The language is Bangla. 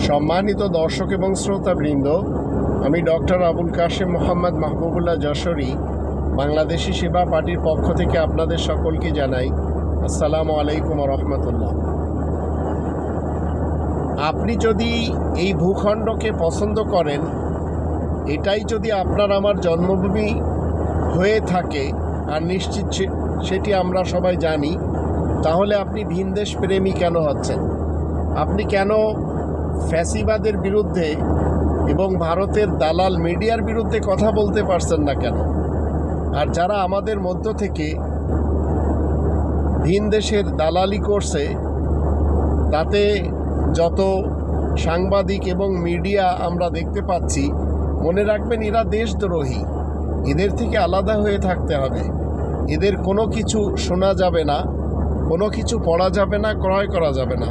সম্মানিত দর্শক এবং শ্রোতাবৃন্দ, আমি ডক্টর আবুল কাশেম মোহাম্মদ মাহবুবুল্লাহ যশোরী বাংলাদেশি সেবা পার্টির পক্ষ থেকে আপনাদের সকলকে জানাই আসসালামু আলাইকুম রহমতুল্লাহ। আপনি যদি এই ভূখণ্ডকে পছন্দ করেন, এটাই যদি আপনার আমার জন্মভূমি হয়ে থাকে, আর নিশ্চিত সেটি আমরা সবাই জানি, তাহলে আপনি ভিনদেশ প্রেমী কেন হচ্ছেন? আপনি কেন ফ্যাসিবাদের বিরুদ্ধে এবং ভারতের দালাল মিডিয়ার বিরুদ্ধে কথা বলতে পারছেন না কেন? আর যারা আমাদের মধ্য থেকে ভিন দেশের দালালি করছে, তাতে যত সাংবাদিক এবং মিডিয়া আমরা দেখতে পাচ্ছি, মনে রাখবেন এরা দেশদ্রোহী। এদের থেকে আলাদা হয়ে থাকতে হবে। এদের কোনো কিছু শোনা যাবে না, কোনো কিছু পড়া যাবে না, ক্রয় করা যাবে না।